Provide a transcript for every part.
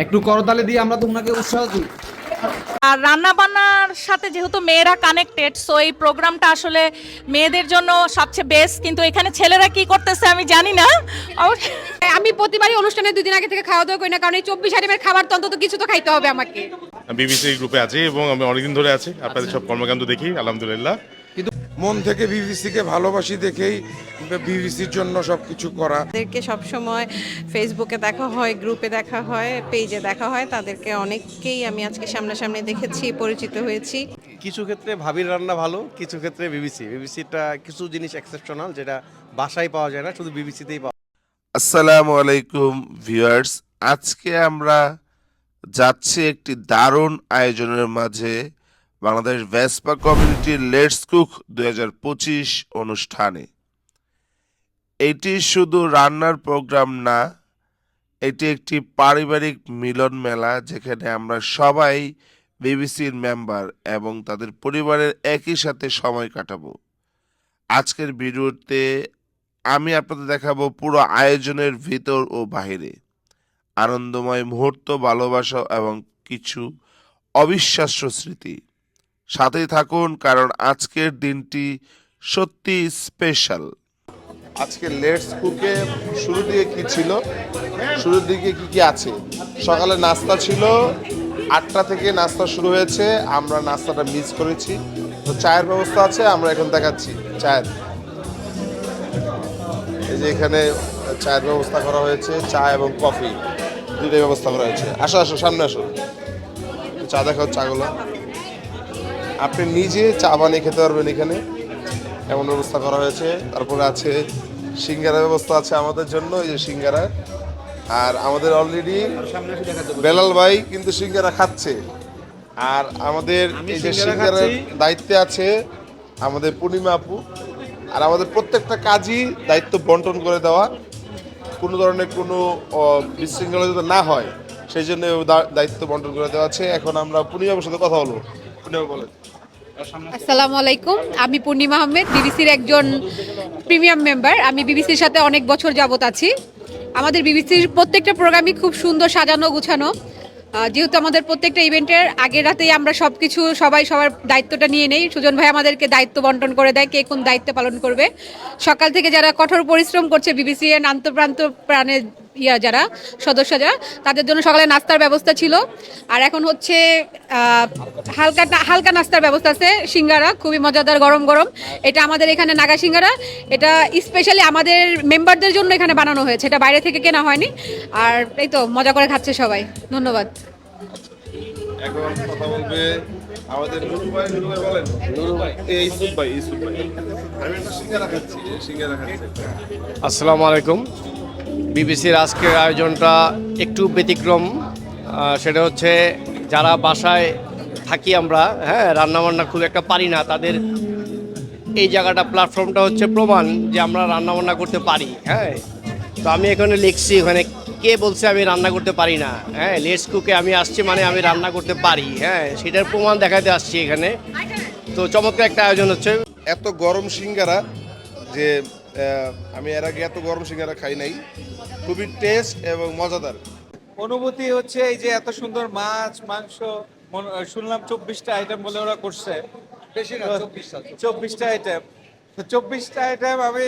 একটু করতালি দিয়ে আমরা তো ওনাকে উৎসাহ দিই। আর রান্না বান্নার সাথে যেহেতু মেয়েরা কানেক্টেড, সো এই প্রোগ্রামটা আসলে মেয়েদের জন্য সবচেয়ে বেস্ট। কিন্তু এখানে ছেলেরা কি করতেছে আমি জানি না। আমি প্রতিবারই অনুষ্ঠানে 2 দিন আগে থেকে খাওয়া দাওয়া করি না, কারণ এই 24 আইটেমের খাবার তো অন্তত কিছু তো খাইতে হবে আমাকে। বিবিসি গ্রুপে আছি এবং আমি অনেকদিন ধরে আছি, আপনাদের সব কর্মকাণ্ড দেখি আলহামদুলিল্লাহ। মন থেকে বিবিসিকে ভালোবাসি দেখেই বিবিসির জন্য সবকিছু করা। তাদেরকে সবসময় ফেসবুকে দেখা হয়, গ্রুপে দেখা হয়, পেজে দেখা হয়, তাদেরকে অনেককেই আমি আজকে সামনাসামনি দেখেছি, পরিচিত হয়েছি। কিছু ক্ষেত্রে ভাবির রান্না ভালো, কিছু ক্ষেত্রে বিবিসিটা কিছু জিনিস এক্সেপশনাল যেটা বাসায় পাওয়া যায় না, শুধু বিবিসিতেই পাওয়া। আসসালামু আলাইকুম ভিউয়ার্স, আজকে আমরা যাচ্ছি একটি দারুণ আয়োজনের মাঝে, বাংলাদেশ ভেসপা কমিউনিটির লেটস কুক 2025 অনুষ্ঠানে। এটি শুধু রান্নার প্রোগ্রাম না, এটি একটি পারিবারিক মিলন মেলা, যেখানে আমরা সবাই বিবিসির মেম্বার এবং তাদের পরিবারের একই সাথে সময় কাটাবো। আজকের ভিডিওতে আমি আপনাদের দেখাবো পুরো আয়োজনের ভিতর ও বাহিরে আনন্দময় মুহূর্ত, ভালোবাসা এবং কিছু অবিশ্বাস্য স্মৃতি। সাথেই থাকুন, কারণ আজকের দিনটি সত্যি স্পেশাল। আজকে লেটস কুকে শুরু দিকে কি ছিল, শুরুর দিকে কি কি আছে? সকালে নাস্তা ছিল, 8টা থেকে নাস্তা শুরু হয়েছে, আমরা নাস্তাটা মিস করেছি। তো চায়ের ব্যবস্থা আছে, আমরা এখন দেখাচ্ছি চায়ের। এই যে এখানে চায়ের ব্যবস্থা করা হয়েছে, চা এবং কফি দুইটাই ব্যবস্থা করা হয়েছে। আসো আসো, সামনে আসো, চা দেখাও চাগুলো। আপনি নিজে চা বানিয়ে খেতে পারবেন এখানে, এমন ব্যবস্থা করা হয়েছে। তারপরে আছে সিঙ্গারা ব্যবস্থা আছে আমাদের জন্য, এই যে সিঙ্গারা। আর আমাদের অলরেডি বেলাল ভাই কিন্তু সিঙ্গারা খাচ্ছে। আর আমাদের এই যে সিঙ্গারার দায়িত্বে আছে আমাদের পূর্ণিমা আপু। আর আমাদের প্রত্যেকটা কাজই দায়িত্ব বন্টন করে দেওয়া, কোনো ধরনের কোনো বিশৃঙ্খলা যাতে না হয় সেই জন্য দায়িত্ব বন্টন করে দেওয়া আছে। এখন আমরা পূর্ণিমার সাথে কথা বলবো। পূর্ণিমা বলেন। আসসালামু আলাইকুম, আমি পূর্ণিমা আহমেদ, বিবিসির একজন প্রিমিয়াম মেম্বার। আমি বিবিসির সাথে অনেক বছর যাবত আছি। আমাদের বিবিসির প্রত্যেকটা প্রোগ্রামই খুব সুন্দর সাজানো গুছানো। যেহেতু আমাদের প্রত্যেকটা ইভেন্টের আগের রাতেই আমরা সবকিছু সবাই সবার দায়িত্বটা নিয়ে নেই। সুজন ভাই আমাদেরকে দায়িত্ব বন্টন করে দেয় কে কোন দায়িত্ব পালন করবে। সকাল থেকে যারা কঠোর পরিশ্রম করছে বিবিসি এর আন্তঃপ্রান্ত প্রাণের যারা সদস্য, যারা তাদের জন্য সকালে নাস্তার ব্যবস্থা ছিল। আর এখন হচ্ছে হালকা নাস্তার ব্যবস্থা আছে, সিঙ্গারা খুবই মজাদার গরম গরম। এটা আমাদের এখানে নাগা সিঙ্গারা, এটা স্পেশালি আমাদের মেম্বারদের জন্য এখানে বানানো হয়েছে, এটা বাইরে থেকে কেনা হয়নি। আর এই তো মজা করে খাচ্ছে সবাই। ধন্যবাদ। এখন কথা বলবে আমাদের নুরু ভাই। নুরু ভাই বলেন। নুরু ভাই, এই ইসুফ ভাই, ইসুফ ভাই। আমি একটা সিঙ্গারা খাচ্ছি, সিঙ্গারা খাচ্ছি। আসসালামু আলাইকুম। বিবিসির আজকের আয়োজনটা একটু ব্যতিক্রম। সেটা হচ্ছে যারা বাসায় থাকি আমরা, রান্নাবান্না খুব একটা পারি না, তাদের এই জায়গাটা, প্ল্যাটফর্মটা হচ্ছে প্রমাণ যে আমরা রান্নাবান্না করতে পারি। তো আমি এখানে লিখছি, ওখানে কে বলছে আমি রান্না করতে পারি না? লেটস কুকে আমি আসছি মানে আমি রান্না করতে পারি, সেটার প্রমাণ দেখাতে আসছি এখানে। তো চমৎকার একটা আয়োজন হচ্ছে। এত গরম সিঙ্গারা যে আমি এর আগে এত গরম সিঙ্গারা খাই নাই, খুবই টেস্ট এবং মজাদার অনুভূতি হচ্ছে। এই যে এত সুন্দর মাছ মাংস, শুনলাম 24টা আইটেম বলে ওরা করছে। 24টা আইটেম, 24টা আইটেম আমি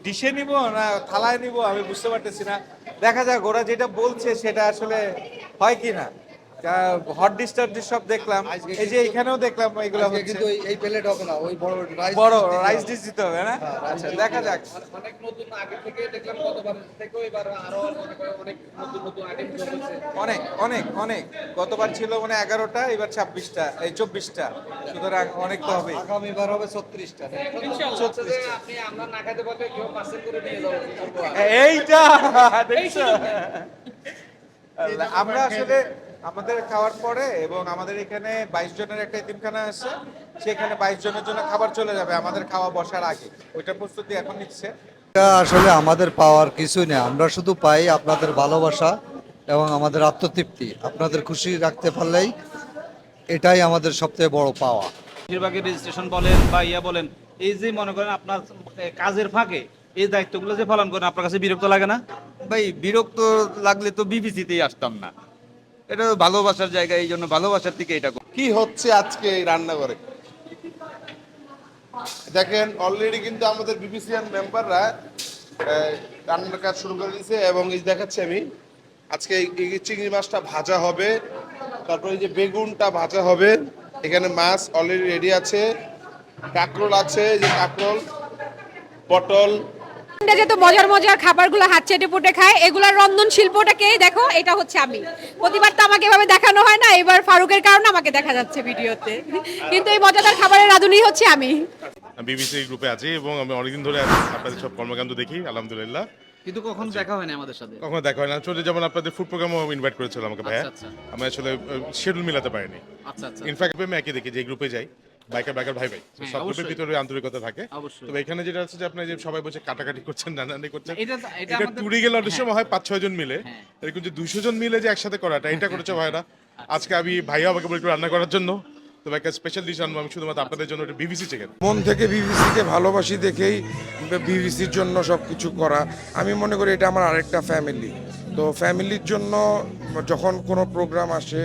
ডিশে নিব না থালায় নিব আমি বুঝতে পারতেছি না। দেখা যাক ওরা যেটা বলছে সেটা আসলে হয় কি না। হট ডিশ টট ডিশ সব দেখলাম, এই যে এখানেও দেখলাম এগুলো হচ্ছে, কিন্তু এই প্লেট হবে না, ওই বড় রাইস ডিশ দিতে হবে না। আচ্ছা দেখা যাক। অনেক নতুন, আগে থেকে দেখলাম গতবার থেকেও এবার আরো অনেক নতুন নতুন আইটেম হয়েছে। অনেক অনেক অনেক, গতবার ছিল মানে 11টা, এবার 26টা, এই 24টা, সুতরাং অনেক তো হবে। আগামীবার হবে 36টা। আপনি আমরা না খাইতে পারলে কেউ পার্সেল করে নিয়ে যাবো। এইটা দেখছো, আমরা আসলে আমাদের খাওয়ার পরে এবং আমাদের এখানে 22 জনের একটা এতিমখানা আছে, সেখানে 22 জনের জন্য খাবার চলে যাবে আমাদের খাওয়া বসার আগে। ওইটা প্রস্তুতি এখন নিচ্ছে। আসলে আমাদের পাওয়ার কিছুই নেই, আমরা শুধু পাই আপনাদের ভালোবাসা এবং আমাদের আত্মতৃপ্তি। আপনাদের খুশি রাখতে পারলেই এটাই আমাদের সবচেয়ে বড় পাওয়া। বেশিরভাগই রেজিস্ট্রেশন বলেন বা বলেন, এই যে মনে করেন আপনার কাজের ফাঁকে এই দায়িত্বগুলো যে পালন করেন আপনার কাছে বিরক্ত লাগে না? ভাই বিরক্ত লাগলে তো বিবিসিতেই আসতাম না। এটা ভালোবাসার জায়গা, এই জন্য ভালোবাসার থেকে এটা কি হচ্ছে আজকে এই রান্নাঘরে? দেখেন অলরেডি কিন্তু আমাদের বিবিসিএন মেম্বাররা রান্নার কাজ শুরু করে দিয়েছে এবং এই দেখাচ্ছি আমি আজকে এই চিংড়ি মাছটা ভাজা হবে, তারপরে এই যে বেগুনটা ভাজা হবে, এখানে মাছ অলরেডি রেডি আছে, কাঁকরোল আছে, এই যে কাঁকরোল, পটল। যত মজার মজার খাবারগুলো হাত চেটে পুটে খায়, এগুলার রন্ধন শিল্পটাকে দেখো, এটা হচ্ছে আমি। প্রতিবার তো আমাকে এভাবে দেখানো হয় না, এবার ফারুকের কারণে আমাকে দেখা যাচ্ছে ভিডিওতে, কিন্তু এই মজাদার খাবারের রাঁধুনি হচ্ছে আমি। বিবিসি গ্রুপে আছি এবং আমি অনেকদিন ধরে আপনাদের সব কর্মকাণ্ড দেখি, আলহামদুলিল্লাহ। কিন্তু কখনো দেখা হয় না আমাদের সাথে। কখনো দেখা হয় না, চলে যেমন আপনাদের ফুড প্রোগ্রামও ইনভাইট করেছিল আমাকে ভাইয়া, আমি আসলে শিডিউল মিলাতে পারিনি। ইনফ্যাক্ট আমি একই দেখি যে গ্রুপে যাই, বাইকার ভাই সব গ্রুপের ভিতরে আন্তরিকতা থাকে। তবে এখানে যেটা আছে যে আপনি যে সবাই বসে কাটাকাটি করছেন, নানানি করছেন, এটা টুরি গেলে অনেক সময় হয় 5-6 জন মিলে, এরকম যে 200 জন মিলে যে একসাথে করাটা, এটা করেছে ভাইরা। আজকে আমি ভাইয়া আমাকে বলে একটু রান্না করার জন্য, তবে একটা স্পেশাল ডিশ আনবো আমি শুধুমাত্র আপনাদের জন্য, এটা বিবিসি চিকেন। মন থেকে বিবিসিকে ভালোবাসি দেখেই বিবিসির জন্য সব কিছু করা। আমি মনে করি এটা আমার আরেকটা ফ্যামিলি। তো ফ্যামিলির জন্য যখন কোনো প্রোগ্রাম আসে,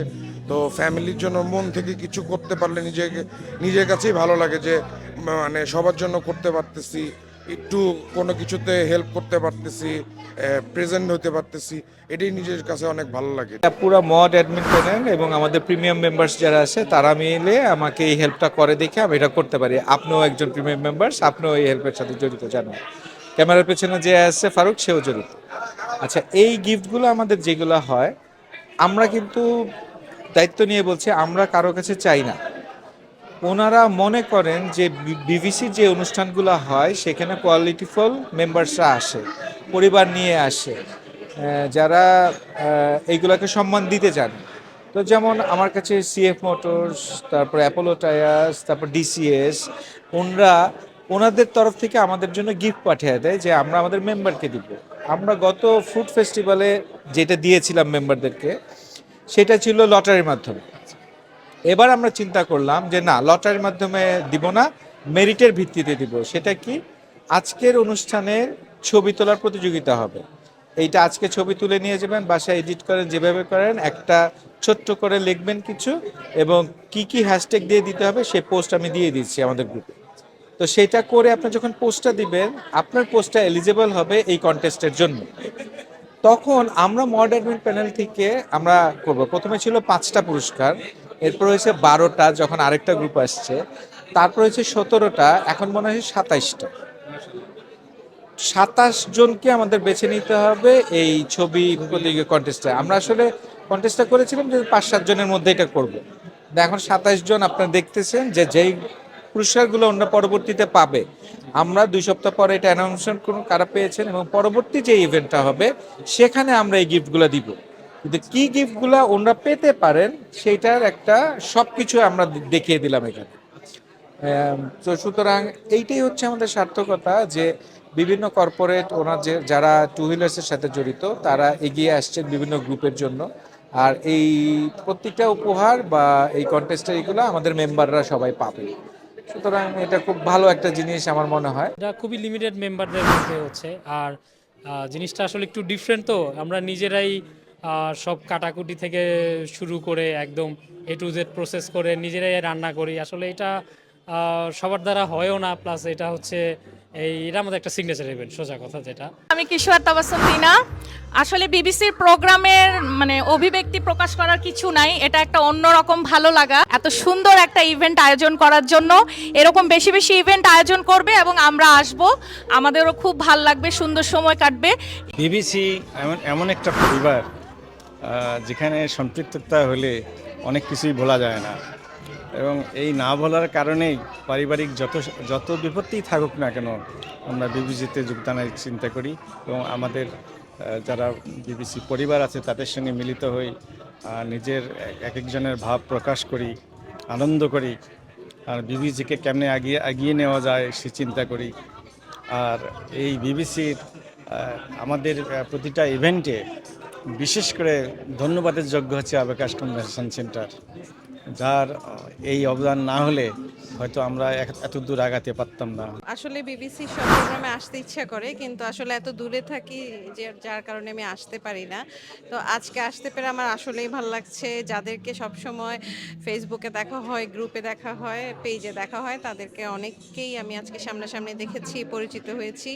তো ফ্যামিলির জন্য মন থেকে কিছু করতে পারলে নিজের কাছেই ভালো লাগে, যে মানে সবার জন্য করতে পারতেছি, একটু কোনো কিছুতে হেল্প করতে পারতেছি, প্রেজেন্ট হতে পারতেছি, এটাই নিজের কাছে অনেক ভালো লাগে। পুরো মড অ্যাডমিন প্যানেল এবং আমাদের প্রিমিয়াম মেম্বার্স যারা আছে তারা মিলে আমাকে এই হেল্পটা করে দেখে আমি এটা করতে পারি। আপনিও একজন প্রিমিয়াম মেম্বার্স, আপনিও এই হেল্পের সাথে জড়িত, জানেন। ক্যামেরার পেছনে যে আছে ফারুক, সেও জড়িত। আচ্ছা, এই গিফটগুলো আমাদের যেগুলো হয়, আমরা কিন্তু দায়িত্ব নিয়ে বলছি, আমরা কারো কাছে চাই না। ওনারা মনে করেন যে বিবিসির যে অনুষ্ঠানগুলো হয় সেখানে কোয়ালিটিফুল মেম্বার্সরা আসে, পরিবার নিয়ে আসে, যারা এইগুলোকে সম্মান দিতে চান। তো যেমন আমার কাছে সিএফ মোটরস, তারপর অ্যাপোলো টায়ার্স, তারপর ডিসিএস, ওনাদের তরফ থেকে আমাদের জন্য গিফট পাঠিয়ে দেয় যে আমরা আমাদের মেম্বারকে দিব। আমরা গত ফুড ফেস্টিভ্যালে যেটা দিয়েছিলাম মেম্বারদেরকে, সেটা ছিল লটারির মাধ্যমে। এবার আমরা চিন্তা করলাম যে না, লটারির মাধ্যমে দিব না, মেরিটের ভিত্তিতে দিব। সেটা কি, আজকের অনুষ্ঠানের ছবি তোলার প্রতিযোগিতা হবে। এইটা আজকে ছবি তুলে নিয়ে যাবেন, বাসায় এডিট করেন, যেভাবে করেন, একটা ছোট্ট করে লিখবেন কিছু, এবং কি হ্যাশট্যাগ দিয়ে দিতে হবে সেই পোস্ট আমি দিয়ে দিচ্ছি আমাদের গ্রুপে। তো সেটা করে আপনি যখন পোস্টটা দিবেন, আপনার পোস্টটা এলিজিবল হবে এই কন্টেস্টের জন্য। তখন আমরা মড অ্যাডমিন প্যানেল থেকে আমরা করব। প্রথমে ছিল 5টা পুরস্কার, এরপর হয়েছে 12টা, যখন আরেকটা গ্রুপ আসছে, তারপর হয়েছে 17টা, এখন মনে হয় 27টা। 27 জনকে আমাদের বেছে নিতে হবে এই ছবি প্রতিযোগিতা কন্টেস্টে। আমরা আসলে কন্টেস্টটা করেছিলাম যে 5-7 জনের মধ্যে এটা করব। এখন 27 জন আপনারা দেখতেছেন যে যেই পুরস্কারগুলো অন্য পরবর্তীতে পাবে, আমরা 2 সপ্তাহ পরে এটা অ্যানাউন্সমেন্ট করব কারা পেয়েছেন, এবং পরবর্তী যে ইভেন্টটা হবে সেখানে আমরা এই গিফটগুলো দিব। কিন্তু কি গিফটগুলো ওনারা পেতে পারেন সেইটার একটা সবকিছু আমরা দেখিয়ে দিলাম এখানে। তো সুতরাং এইটাই হচ্ছে আমাদের সার্থকতা, যে বিভিন্ন কর্পোরেট ওনার যারা টু হুইলার্সের সাথে জড়িত, তারা এগিয়ে আসছেন বিভিন্ন গ্রুপের জন্য। আর এই প্রত্যেকটা উপহার বা এই কন্টেস্টের এগুলো আমাদের মেম্বাররা সবাই পাবে। সুতরাং এটা খুব ভালো একটা জিনিস আমার মনে হয়। এটা খুবই লিমিটেড মেম্বারদের মধ্যে হচ্ছে, আর জিনিসটা আসলে একটু ডিফারেন্ট। তো আমরা নিজেরাই সব কাটাকুটি থেকে শুরু করে একদম A to Z প্রসেস করে নিজেরাই রান্না করি। আসলে এটা সবার দ্বারা হয়ও না, প্লাস এটা হচ্ছে এটা আমাদের একটা সিগনেচার ইভেন্ট, সোজা কথা যেটা। আমি কিশোর তাবাসসুম টিনা। আসলে বিবিসির প্রোগ্রামের মানে অভিব্যক্তি প্রকাশ করার কিছু নাই, এটা একটা অন্যরকম ভালো লাগা। এত সুন্দর একটা ইভেন্ট আয়োজন করার জন্য এরকম বেশি বেশি ইভেন্ট আয়োজন করবে এবং আমরা আসব, আমাদেরও খুব ভালো লাগবে, সুন্দর সময় কাটবে। বিবিসি এমন একটা পরিবার যেখানে সম্পৃক্ততা হলে অনেক কিছুই বলা যায় না, এবং এই না বলার কারণেই পারিবারিক যত বিপত্তিই থাকুক না কেন, আমরা বিবিসিতে যোগদানের চিন্তা করি এবং আমাদের যারা বিবিসি পরিবার আছে তাদের সঙ্গে মিলিত হই, নিজের এক একজনের ভাব প্রকাশ করি, আনন্দ করি, আর বিবিসিকে কেমনে এগিয়ে নেওয়া যায় সে চিন্তা করি। আর এই বিবিসির আমাদের প্রতিটা ইভেন্টে বিশেষ করে ধন্যবাদের যোগ্য হচ্ছে আবেকাশ কনভেনশন সেন্টার, যার এই অবদান না হলে হয়তো আমরা এত দূর আগাতে পারতাম না। আসলে বিবিসি সব প্রোগ্রামে আসতে ইচ্ছা করে, কিন্তু আসলে এত দূরে থাকি যে যার কারণে আমি আসতে পারি না। তো আজকে আসতে পেরে আমার আসলেই ভালো লাগছে। যাদেরকে সবসময় ফেসবুকে দেখা হয়, গ্রুপে দেখা হয়, পেজে দেখা হয়, তাদেরকে অনেককেই আমি আজকে সামনাসামনি দেখেছি, পরিচিত হয়েছি,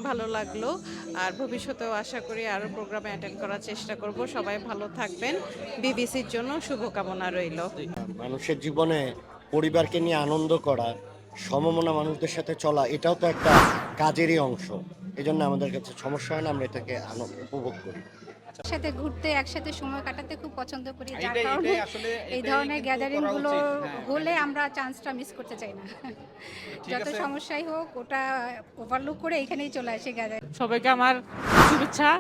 ভালো লাগলো। আর ভবিষ্যতেও আশা করি আরও প্রোগ্রামে অ্যাটেন্ড করার চেষ্টা করব। সবাই ভালো থাকবেন, বিবিসির জন্য শুভকামনা রইল। মানুষের জীবনে পরিবারকে নিয়ে আনন্দ করা, সমমনা মানুষদের সাথে চলা, এটাও তো একটা কাজেরই অংশ। এই জন্য আমাদের কাছে সমস্যা হয় না, আমরা এটাকে উপভোগ করি। একসাথে ঘুরতে, একসাথে সময় কাটাতে খুব পছন্দ করি, যার কারণে এই ধরনের গ্যাদারিং গুলো হলে আমরা চান্সটা মিস করতে চাই না। যত সমস্যাই হোক ওটা ওভারলুক করে এখানেই চলে আসে গ্যাদারিং। সবাইকে আমার শুভেচ্ছা।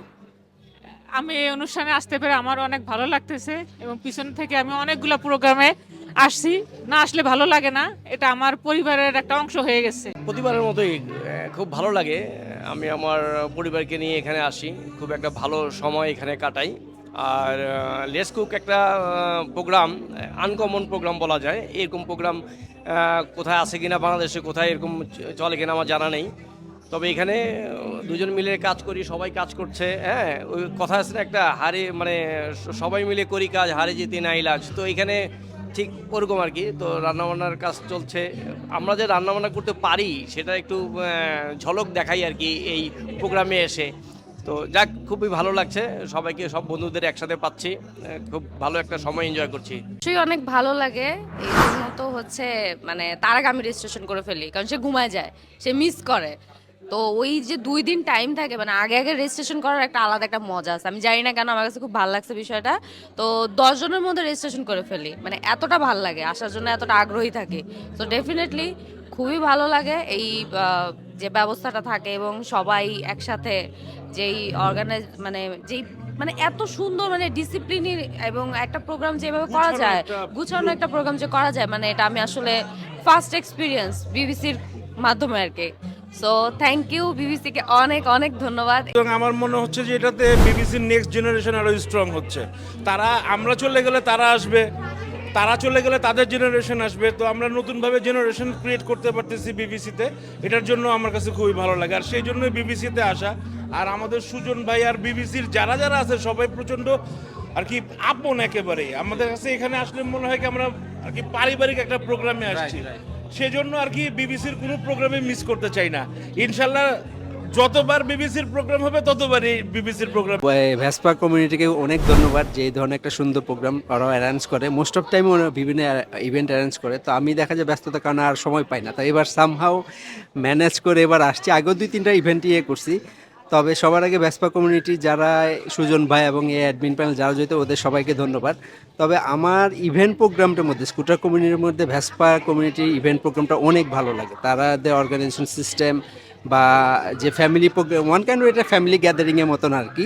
আমি এই অনুষ্ঠানে আসতে পেরে আমার অনেক ভালো লাগতেছে এবং পিছন থেকে আমি অনেকগুলো প্রোগ্রামে আসছি, না আসলে ভালো লাগে না, এটা আমার পরিবারের একটা অংশ হয়ে গেছে। প্রতিবারের মতোই খুব ভালো লাগে। আমি আমার পরিবারকে নিয়ে এখানে আসি, খুব একটা ভালো সময় এখানে কাটাই। আর লেটস কুক একটা প্রোগ্রাম, আনকমন প্রোগ্রাম বলা যায়। এরকম প্রোগ্রাম কোথায় আছে কিনা বাংলাদেশে, কোথায় এরকম চলে কিনা আমার জানা নেই। তবে এখানে দুজন মিলে কাজ করি, সবাই কাজ করছে। হ্যাঁ, ওই কথা আছে না একটা, হারে মানে সবাই মিলে করি কাজ, হারে জিতে না ইলাজ। তো এখানে ঠিক ওরকম আর কি। তো রান্নাবান্নার কাজ চলছে। আমরা যে রান্নাবান্না করতে পারি সেটা একটু ঝলক দেখাই আর কি এই প্রোগ্রামে এসে। তো যাক, খুবই ভালো লাগছে, সবাইকে, সব বন্ধুদের একসাথে পাচ্ছি, খুব ভালো একটা সময় এনজয় করছি। অবশ্যই অনেক ভালো লাগে। এই জন্য তো হচ্ছে মানে তার আগে আমি রেজিস্ট্রেশন করে ফেলি, কারণ সে ঘুমায় যায়, সে মিস করে। তো ওই যে 2 দিন টাইম থাকে, মানে আগে আগে রেজিস্ট্রেশন করার একটা আলাদা একটা মজা আছে। আমি জানি না কেন, আমার কাছে খুব ভালো লাগছে বিষয়টা। তো 10 জনের মধ্যে রেজিস্ট্রেশন করে ফেলি, মানে এতটা ভালো লাগে, আসার জন্য এতটা আগ্রহী থাকি। তো ডেফিনেটলি খুবই ভালো লাগে এই যে ব্যবস্থাটা থাকে এবং সবাই একসাথে যেই অর্গানাইজ মানে যেই মানে এত সুন্দর মানে ডিসিপ্লিনের এবং একটা প্রোগ্রাম যেভাবে করা যায়, গুছানো একটা প্রোগ্রাম যে করা যায়, মানে এটা আমি আসলে ফার্স্ট এক্সপিরিয়েন্স বিবিসির মাধ্যমে আর কি। সো থ্যাংক ইউ বিবিসিকে, অনেক অনেক ধন্যবাদ। এবং আমার মনে হচ্ছে যে এটাতে বিবিসির নেক্সট জেনারেশন আরো স্ট্রং হচ্ছে। তারা, আমরা চলে গেলে তারা আসবে, তারা চলে গেলে তাদের জেনারেশন আসবে। তো আমরা নতুনভাবে জেনারেশন ক্রিয়েট করতে পারতেছি বিবিসিতে। এটার জন্য আমার কাছে খুবই ভালো লাগে, আর সেই জন্যই বিবিসিতে আসা। আর আমাদের সুজন ভাই আর বিবিসির যারা যারা আছে সবাই প্রচণ্ড আর কি আপন একেবারে। আমাদের কাছে এখানে আসলে মনে হয় কি আমরা আর কি পারিবারিক একটা প্রোগ্রামে আসছি। সেজন্য আর কি বিবিসির কোনো প্রোগ্রামে মিস করতে চাই না। ইনশাল্লাহ যতবার বিবিসির প্রোগ্রাম হবে ততবারই বিবিসির প্রোগ্রাম। ভেসপা কমিউনিটিকে অনেক ধন্যবাদ যে এই ধরনের একটা সুন্দর প্রোগ্রাম ওরা অ্যারেঞ্জ করে। মোস্ট অফ টাইম ওরা বিভিন্ন ইভেন্ট অ্যারেঞ্জ করে। তো আমি দেখা যায় ব্যস্ততার কারণে আর সময় পাই না, তো এবার সামহাও ম্যানেজ করে এবার আসছি। আগেও 2-3টা ইভেন্ট করছি। তবে সবার আগে ভেসপা কমিউনিটি যারা, সুজন ভাই এবং এই অ্যাডমিন প্যানেল যারা জড়িত, ওদের সবাইকে ধন্যবাদ। তবে আমার ইভেন্ট প্রোগ্রামটার মধ্যে, স্কুটার কমিউনিটির মধ্যে ভেসপা কমিউনিটি ইভেন্ট প্রোগ্রামটা অনেক ভালো লাগে। তাদের অর্গানাইজেশন সিস্টেম বা যে ফ্যামিলি প্রোগ্রাম, ওয়ান কাইন্ড এটা ফ্যামিলি গ্যাদারিংয়ের মতন আর কি।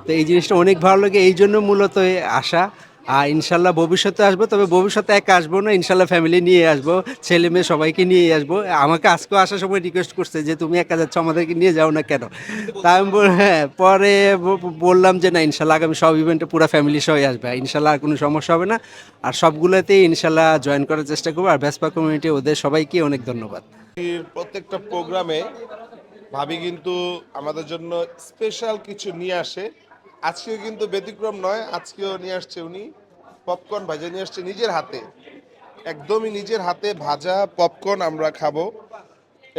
তো এই জিনিসটা অনেক ভালো লাগে, এই জন্য মূলত আসা। আর ইনশাল্লাহ ভবিষ্যতে আসবো, তবে ভবিষ্যতে একা আসবো না, ইনশাল্লাহ ফ্যামিলি নিয়ে আসবো, ছেলে মেয়ে সবাইকে নিয়ে আসবো। আমাকে আজকেও আসার সময় রিকোয়েস্ট করছে যে তুমি একা যাচ্ছ, আমাদেরকে নিয়ে যাও না কেন। তাই আমি হ্যাঁ, পরে বললাম যে না, ইনশাল্লাহ আগামী সব ইভেন্টে পুরো ফ্যামিলি সবাই আসবে, ইনশাল্লাহ আর কোনো সমস্যা হবে না। আর সবগুলোতেই ইনশাল্লাহ জয়েন করার চেষ্টা করবো। আর ভেসপা কমিউনিটি, ওদের সবাইকে অনেক ধন্যবাদ। প্রত্যেকটা প্রোগ্রামে ভাবি কিন্তু আমাদের জন্য স্পেশাল কিছু নিয়ে আসে। আজকেও কিন্তু ব্যতিক্রম নয়, আজকেও নিয়ে আসছে উনি পপকর্ন ভাজা নিয়ে আসছে নিজের হাতে, একদমই নিজের হাতে ভাজা পপকর্ন আমরা খাবো।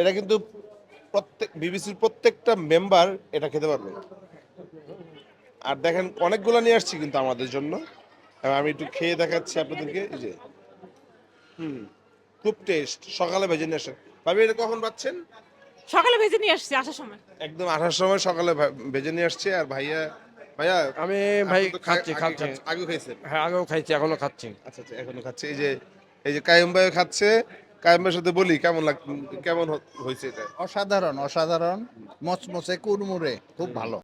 এটা কিন্তু বিবিসির প্রত্যেকটা মেম্বার এটা খেতে পারবে। আর দেখেন অনেকগুলো নিয়ে আসছি কিন্তু আমাদের জন্য, আমি একটু খেয়ে দেখাচ্ছি আপনাদেরকে। এই যে খুব টেস্ট। সকালে ভেজে নিয়ে আসেন ভাবি, এটা কখন পাচ্ছেন? সকালে ভেজে নিয়ে আসছি আসার সময়, একদম আসার সময় সকালে ভেজে নিয়ে আসছে। আর ভাইয়া আমি ভাই খাচ্ছি। আগে খাইছেন? হ্যাঁ, আগেও খাইছি, এখনো খাচ্ছি। আচ্ছা, এখনো খাচ্ছে। এই যে কাইম ভাই খাচ্ছে, কাইম ভাইয়ের সাথে বলি কেমন হয়েছে এটা? অসাধারণ মচমচে কুরমুরে, খুব ভালো।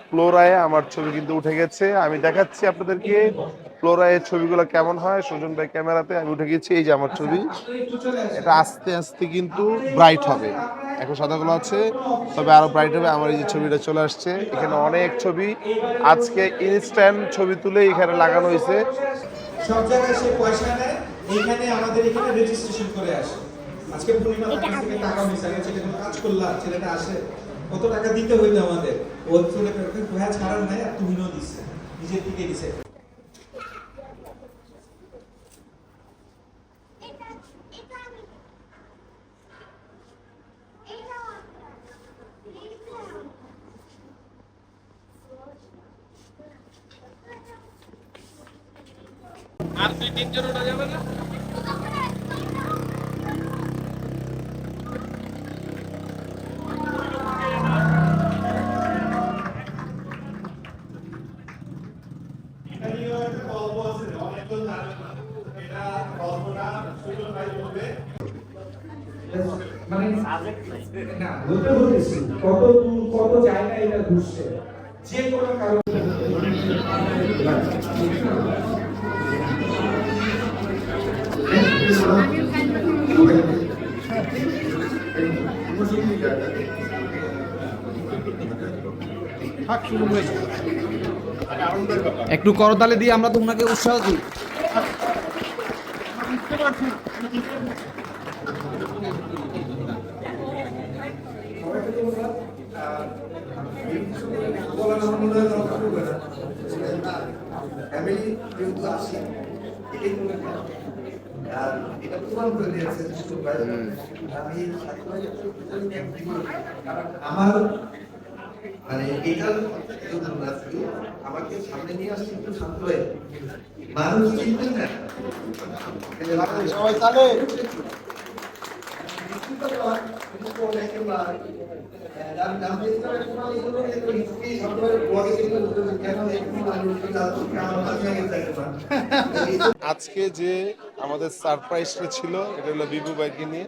ফ্লোরায় আমার ছবি কিন্তু উঠে গেছে, আমি দেখাচ্ছি আপনাদেরকে ফ্লোরায় ছবিগুলো কেমন হয়। সুজন ভাই ক্যামেরাতে, আমি উঠে গেছি, এই যে আমার ছবি। এটা আস্তে আস্তে কিন্তু ব্রাইট হবে, এখন সাদাগুলো আছে, তবে আরো ব্রাইট হবে। আমার এই যে ছবিটা চলে আসছে, এখানে অনেক ছবি আজকে ইনস্ট্যান্ট ছবি তুলে এখানে লাগানো হয়েছে। সব জায়গায় সে পয়সা নেয়। এইখানে আমাদের এখানে রেজিস্ট্রেশন করে আসে। আজকে পূর্ণিমা তার কাছ থেকে টাকা মিস আগে ছেলে কোনো কাজ করলা, ছেলেটা আসে কত টাকা দিতে হইতো আমাদের, ও ছেলে ভয়া ছাড়ার নাই আর তুমিও দিচ্ছে, নিজের থেকে দিছে। আর 2-3 জন ওটা যাবে না? মানে না বলতেছি কত দূর কত জায়গা এটা ঘুরছে, যে কোনো কারণে একটু করতালে দিয়ে আমরা তোমাকে উৎসাহ দিই। ফ্যামিলি যেহেতু আসি এটাই মনে করি আর এটা প্রমাণ করে দিয়েছে আমি আমার মানে এটার আমাকে সামনে নিয়ে আসছি একটু শান্ত হয়ে মানুষ চিনতেন না সবাই তাহলে আজকে যে আমাদের সারপ্রাইজটা ছিল এটা হলো বিভু ভাইকে নিয়ে।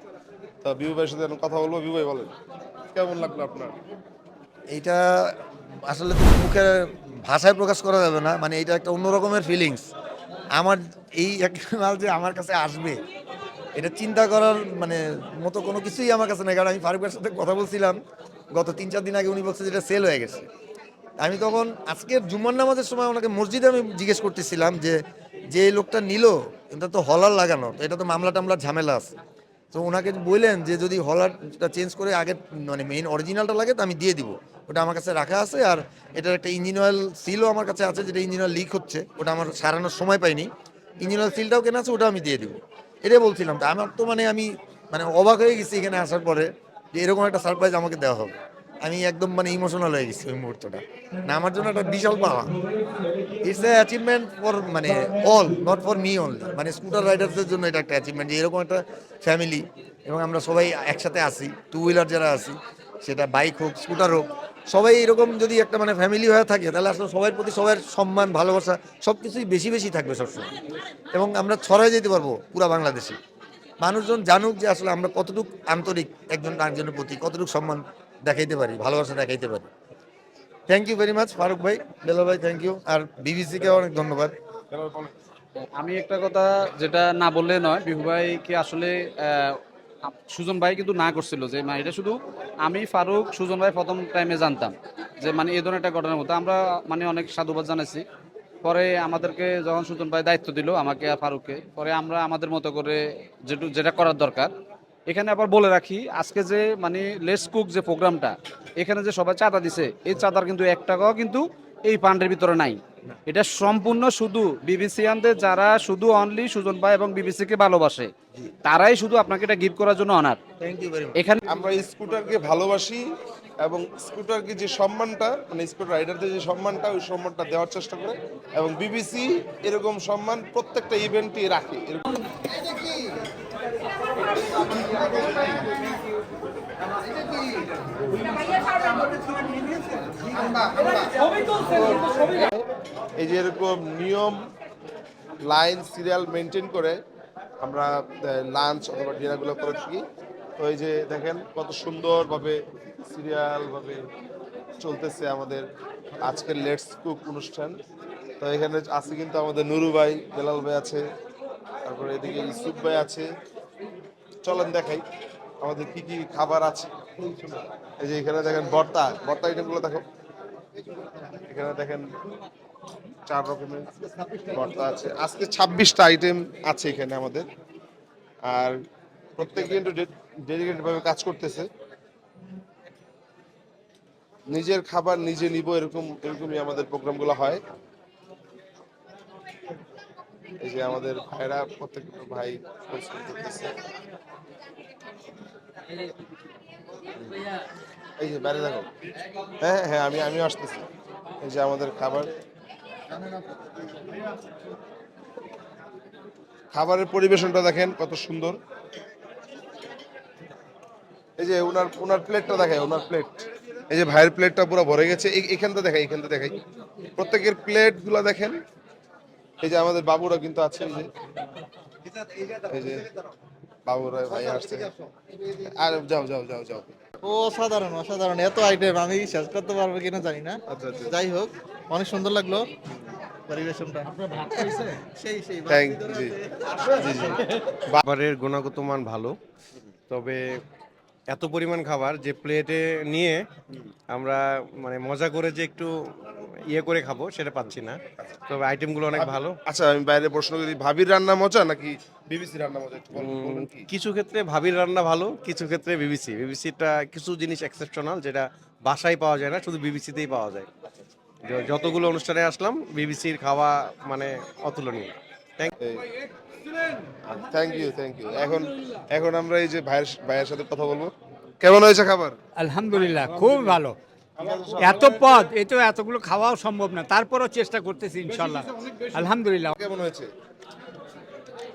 তো বিভু ভাইয়ের সাথে এখন কথা বলবো। বিভু ভাই বলেন কেমন লাগলো আপনার? এইটা আসলে তো মুখে ভাষায় প্রকাশ করা যাবে না, মানে এটা একটা অন্য রকমের ফিলিংস। আমার এই একটা মাল যে আমার কাছে আসবে এটা চিন্তা করার মানে মতো কোনো কিছুই আমার কাছে নেই। কারণ আমি ফারুকের সাথে কথা বলছিলাম গত 3-4 দিন আগে, উনি বলছে যেটা সেল হয়ে গেছে। আমি তখন আজকের জুম্মার নামাজের সময় ওনাকে মসজিদে আমি জিজ্ঞেস করতেছিলাম যে লোকটা নিল এটা তো হলার লাগানো, তো এটা তো মামলা টামলার ঝামেলা আছে। তো ওনাকে বললেন যে যদি হলারটা চেঞ্জ করে আগে মানে মেইন অরিজিনালটা লাগে তো আমি দিয়ে দিব, ওটা আমার কাছে রাখা আছে। আর এটার একটা ইঞ্জিন অয়েল সিলও আমার কাছে আছে, যেটা ইঞ্জিন অয়েল লিক হচ্ছে, ওটা আমার সারানোর সময় পাইনি। ইঞ্জিন অয়েল সিলটাও কেনা আছে, ওটা আমি দিয়ে দিব। এটাই বলছিলাম। তো আমার তো মানে আমি মানে অবাক হয়ে গেছি এখানে আসার পরে যে এরকম একটা সারপ্রাইজ আমাকে দেওয়া হবে। আমি একদম মানে ইমোশনাল হয়ে গেছি ওই মুহূর্তটা। না আমার জন্য একটা বিশাল পাওয়া। ইটস এ অ্যাচিভমেন্ট ফর মানে all, not for me only. মানে স্কুটার রাইডারদের জন্য এটা একটা অ্যাচিভমেন্ট যে এরকম একটা ফ্যামিলি এবং আমরা সবাই একসাথে আসি, টু হুইলার যারা আসি, সেটা বাইক হোক স্কুটার হোক, সবাই এরকম যদি একটা মানে ফ্যামিলি হয়ে থাকে তাহলে আসলে সবার প্রতি সবার সম্মান ভালোবাসা সব কিছুই বেশি বেশি থাকবে সবসময়। এবং আমরা ছড়াই যেতে পারবো পুরো বাংলাদেশে। মানুষজন জানুক যে আসলে আমরা কতটুকু আন্তরিক একজন আরেকজনের প্রতি, কতটুকু সম্মান দেখাইতে পারি, ভালোবাসা দেখাইতে পারি। Thank you very much Faruk ভাই, বেলাল ভাই, থ্যাংক ইউ। আর বিবিসিকে অনেক ধন্যবাদ। আমি একটা কথা যেটা না বললে নয়, বিভু ভাইকে আসলে সুজন ভাই কিন্তু না করছিল যে মানে এটা শুধু আমি ফারুক সুজন ভাই প্রথম টাইমে জানতাম যে মানে এই ধরনের একটা ঘটনার মতো আমরা মানে অনেক সাধুবাদ জানাইছি। পরে আমাদেরকে যখন সুজন ভাই দায়িত্ব দিল আমাকে আর ফারুককে, পরে আমরা আমাদের মতো করে যেটা করার দরকার। এখানে আবার বলে রাখি আজকে যে মানে লেটস কুক যে প্রোগ্রামটা, এখানে যে সবাই চাঁদা দিছে এই চাঁদার কিন্তু 1 টাকাও কিন্তু এই ফান্ডের ভিতরে নাই। এটা সম্পূর্ণ শুধু বিবিসিয়ানদের যারা শুধু অনলি সুজন ভাই এবং বিবিসিকে ভালোবাসে তারাই শুধু আপনাকে এটা গিফট করার জন্য honour. Thank you very much. এখানে আমরা স্কুটারকে ভালোবাসি এবং স্কুটারকে যে সম্মানটা মানে স্কুটার রাইডারদের যে সম্মানটা ওই সম্মানটা দেওয়ার চেষ্টা করে এবং বিবিসি এরকম সম্মান প্রত্যেকটা ইভেন্টে রাখে। এরকম এই যে এরকম নিয়ম লাইন সিরিয়াল মেনটেন করে আমরা লাঞ্চ অথবা ডিনারগুলো করে থাকি। তো এই যে দেখেন কত সুন্দরভাবে সিরিয়ালভাবে চলতেছে আমাদের আজকের লেটস কুক অনুষ্ঠান। তো এখানে আছে কিন্তু আমাদের নুরু ভাই, বেলাল ভাই আছে, তারপরে এদিকে ইউসুফ ভাই আছে। চলেন দেখাই আমাদের কি কি খাবার আছে। এই যে এখানে দেখেন ভর্তা আইটেমগুলো দেখো। এখানে দেখেন 4 রকমের ভর্তা আছে। আজকে 26টা আইটেম আছে এখানে আমাদের, আর প্রত্যেকদিন একটু ডেডিকেটেড ভাবে কাজ করতেছে। নিজের খাবার নিজে নিব, এরকমই আমাদের প্রোগ্রামগুলো হয়। এই যে আমাদের ভাইরা, প্রত্যেকটা ভাই পরিশ্রম করতেছে। এই যে বাইরে দেখো, হ্যাঁ হ্যাঁ আমি আসতেছি। এই যে আমাদের খাবারের পরিবেশনটা দেখেন কত সুন্দর। এই যে ওনার প্লেটটা দেখায়, ওনার প্লেট, এই যে ভাইয়ের প্লেটটা পুরো ভরে গেছে। এখানটা দেখাই প্রত্যেকের প্লেট গুলা দেখেন। এই যে আমাদের বাবুরা কিন্তু আছে, এই যে বাবুরা ভাই আসছে। আর যাও। ও অসাধারণ অসাধারণ, এত আইটেম আমি শেষ করতে পারবো কিনা জানি না। আচ্ছা। যাই হোক, অনেক সুন্দর লাগলো পরিবেশনটা। জি। খাবারের গুণগত মান ভালো, তবে এত পরিমাণ খাবার যে প্লেটে নিয়ে আমরা মানে মজা করে যে একটু ইয়ে করে খাবো সেটা পাচ্ছি না, তবে আইটেমগুলো অনেক ভালো। আচ্ছা, আমি বাইরে প্রশ্ন করি, ভাবির রান্না মজা নাকি বিবিসি রান্না মজা, একটু বলবেন কি? কিছু ক্ষেত্রে ভাবির রান্না ভালো, কিছু ক্ষেত্রে বিবিসিটা কিছু জিনিস এক্সেপশনাল, যেটা বাসায় পাওয়া যায় না, শুধু বিবিসিতেই পাওয়া যায়। যতগুলো অনুষ্ঠানে আসলাম বিবিসির খাওয়া মানে অতুলনীয়। Thank you. এখন আমরা এই যে ভাইয়ের সাথে কথা বলবো। কেমন হয়েছে খাবার? আলহামদুলিল্লাহ, খুব ভালো। এত পদ এতগুলো খাওয়াও সম্ভব না, তারপরও চেষ্টা করতেছি ইনশাল্লাহ। আলহামদুলিল্লাহ। কেমন হয়েছে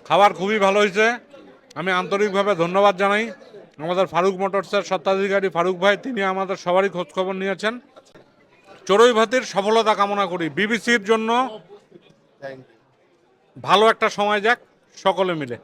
খাবার? খুবই ভালো হয়েছে। আমি আন্তরিকভাবে ধন্যবাদ জানাই আমাদের ফারুক মোটরসের স্বত্বাধিকারী ফারুক ভাই, তিনি আমাদের সবারই খোঁজখবর নিয়েছেন। চড়ুই ভাতির সফলতা কামনা করি। বিবিসির জন্য ভালো একটা সময় যাক সকলে মিলে।